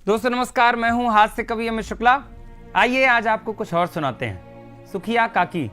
दोस्तों नमस्कार, मैं हूं हास्य कवि अमित शुक्ला। आइए आज आपको कुछ और सुनाते हैं। सुखिया काकी।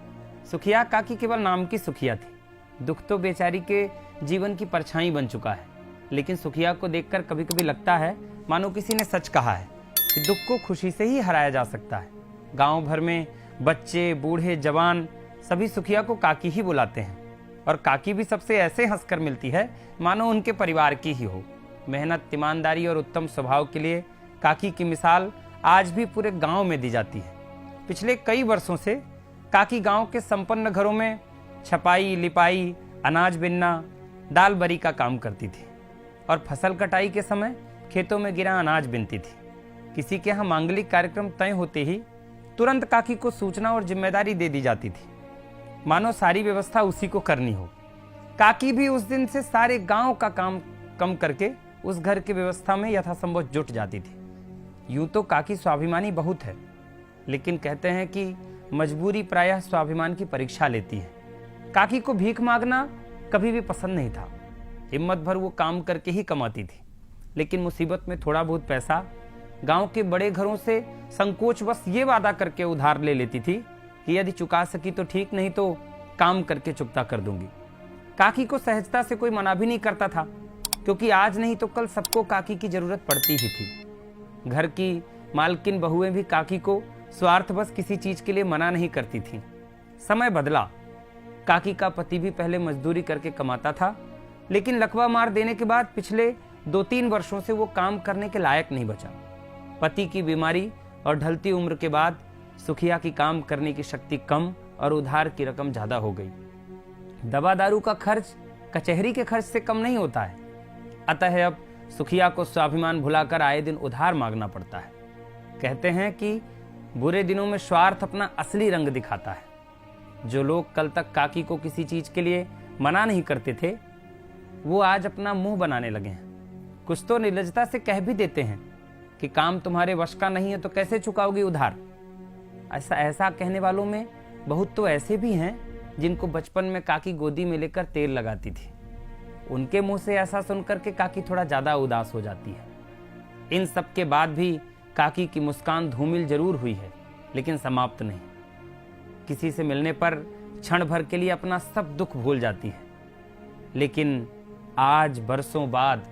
सुखिया काकी केवल नाम की सुखिया थी। दुख तो बेचारी के जीवन की परछाई बन चुका है, लेकिन सुखिया को देखकर कभी कभी लगता है मानो किसी ने सच कहा है कि दुख को खुशी से ही हराया जा सकता है। गांव भर में बच्चे, बूढ़े, जवान सभी सुखिया को काकी ही बुलाते हैं, और काकी भी सबसे ऐसे हंसकर मिलती है मानो उनके परिवार की ही हो। मेहनत, ईमानदारी और उत्तम स्वभाव के लिए काकी की मिसाल आज भी पूरे गांव में दी जाती है। पिछले कई वर्षों से काकी गांव के संपन्न घरों में छपाई, लिपाई, अनाज बिनना, दाल बरी का काम करती थी, और फसल कटाई के समय खेतों में गिरा अनाज बिनती थी। किसी के यहाँ मांगलिक कार्यक्रम तय होते ही तुरंत काकी को सूचना और जिम्मेदारी दे दी जाती थी, मानो सारी व्यवस्था उसी को करनी हो। काकी भी उस दिन से सारे गांव का काम कम करके उस घर की व्यवस्था में यथासंभव जुट जाती थी। यूं तो काकी स्वाभिमानी बहुत है, लेकिन कहते हैं कि मजबूरी प्रायः स्वाभिमान की परीक्षा लेती है। काकी को भीख मांगना कभी भी पसंद नहीं था। हिम्मत भर वो काम करके ही कमाती थी, लेकिन मुसीबत में थोड़ा बहुत पैसा गांव के बड़े घरों से संकोच बस ये वादा करके उधार ले लेती थी कि यदि चुका सकी तो ठीक, नहीं तो काम करके चुकता कर दूंगी। काकी को सहजता से कोई मना भी नहीं करता था, क्योंकि आज नहीं तो कल सबको काकी की जरूरत पड़ती ही थी। घर की मालकिन बहुएं भी काकी को स्वार्थवश किसी चीज के लिए मना नहीं करती थीं। समय बदला। काकी का पति भी पहले मजदूरी करके कमाता था, लेकिन लकवा मार देने के बाद पिछले 2-3 वर्षों से वो काम करने के लायक नहीं बचा। पति की बीमारी और ढलती उम्र के बाद सुखिया की काम करने की शक्ति कम और उधार की रकम ज्यादा हो गई। दवा दारू का खर्च कचहरी के खर्च से कम नहीं होता है, अतः अब सुखिया को स्वाभिमान भुलाकर आए दिन उधार मांगना पड़ता है। कहते हैं कि बुरे दिनों में स्वार्थ अपना असली रंग दिखाता है। जो लोग कल तक काकी को किसी चीज के लिए मना नहीं करते थे, वो आज अपना मुंह बनाने लगे हैं। कुछ तो निर्लजता से कह भी देते हैं कि काम तुम्हारे वश का नहीं है तो कैसे चुकाओगी उधार। ऐसा कहने वालों में बहुत तो ऐसे भी हैं जिनको बचपन में काकी गोदी में लेकर तेल लगाती थी। उनके मुंह से ऐसा सुनकर के काकी थोड़ा ज्यादा उदास हो जाती है। इन सब के बाद भी काकी की मुस्कान धूमिल जरूर हुई है, लेकिन समाप्त नहीं। किसी से मिलने पर क्षण भर के लिए अपना सब दुख भूल जाती है, लेकिन आज बरसों बाद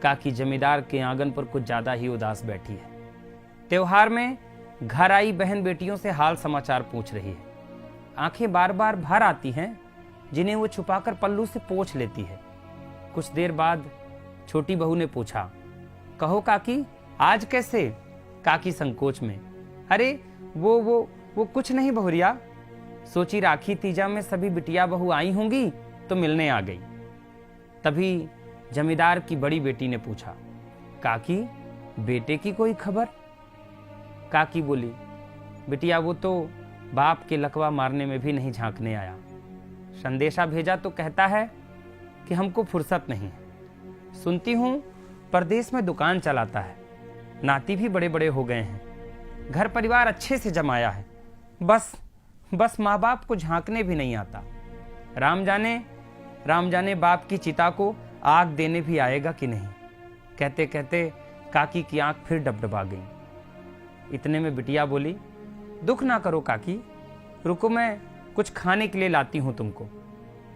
काकी जमींदार के आंगन पर कुछ ज्यादा ही उदास बैठी है। त्योहार में घर आई बहन बेटियों से हाल समाचार पूछ रही है। आंखें बार बार भर आती हैं, जिन्हें वो छुपाकर पल्लू से पोंछ लेती है। कुछ देर बाद छोटी बहू ने पूछा, कहो काकी आज कैसे? काकी संकोच में, अरे वो कुछ नहीं बहुरिया, सोची राखी तीजा में सभी बिटिया बहू आई होंगी तो मिलने आ गई। तभी जमींदार की बड़ी बेटी ने पूछा, काकी बेटे की कोई खबर? काकी बोली, बिटिया वो तो बाप के लकवा मारने में भी नहीं झांकने आया। संदेशा भेजा तो कहता है कि हमको फुर्सत नहीं है। सुनती हूं परदेश में दुकान चलाता है, नाती भी बड़े बड़े हो गए हैं, घर परिवार अच्छे से जमाया है, बस माँ बाप को झांकने भी नहीं आता। राम जाने बाप की चिता को आग देने भी आएगा कि नहीं। कहते कहते काकी की आंख फिर डबडबा गई। इतने में बिटिया बोली, दुख ना करो काकी, रुको मैं कुछ खाने के लिए लाती हूं तुमको।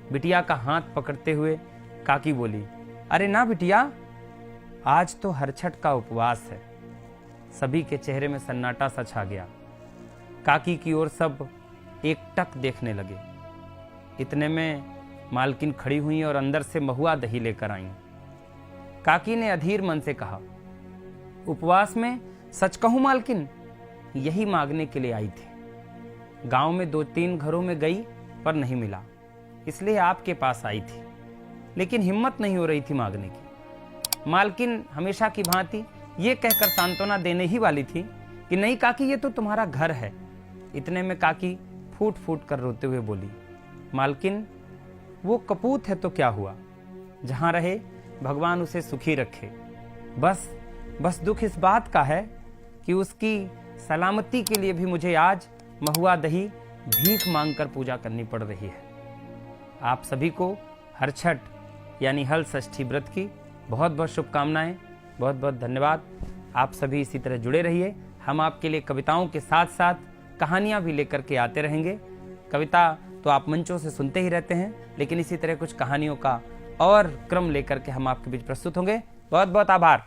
बिटिया का हाथ पकड़ते हुए काकी बोली, अरे ना बिटिया, आज तो हरछठ का उपवास है। सभी के चेहरे में सन्नाटा सा छा गया। काकी की ओर सब एकटक देखने लगे। इतने में मालकिन खड़ी हुई और अंदर से महुआ दही लेकर आई। काकी ने अधीर मन से कहा, उपवास में सच कहूं मालकिन, यही मांगने के लिए आई थी। गांव में 2-3 घरों में गई पर नहीं मिला, इसलिए आपके पास आई थी, लेकिन हिम्मत नहीं हो रही थी मांगने की। मालकिन हमेशा की भांति ये कहकर सांत्वना देने ही वाली थी कि नहीं काकी, ये तो तुम्हारा घर है। इतने में काकी फूट फूट कर रोते हुए बोली, मालकिन वो कपूत है तो क्या हुआ, जहां रहे भगवान उसे सुखी रखे। बस दुख इस बात का है कि उसकी सलामती के लिए भी मुझे आज महुआ दही भीख मांगकर पूजा करनी पड़ रही है। आप सभी को हरछठ यानी हल षष्ठी व्रत की बहुत बहुत शुभकामनाएं। बहुत बहुत धन्यवाद। आप सभी इसी तरह जुड़े रहिए। हम आपके लिए कविताओं के साथ साथ कहानियाँ भी लेकर के आते रहेंगे। कविता तो आप मंचों से सुनते ही रहते हैं, लेकिन इसी तरह कुछ कहानियों का और क्रम लेकर के हम आपके बीच प्रस्तुत होंगे। बहुत बहुत आभार।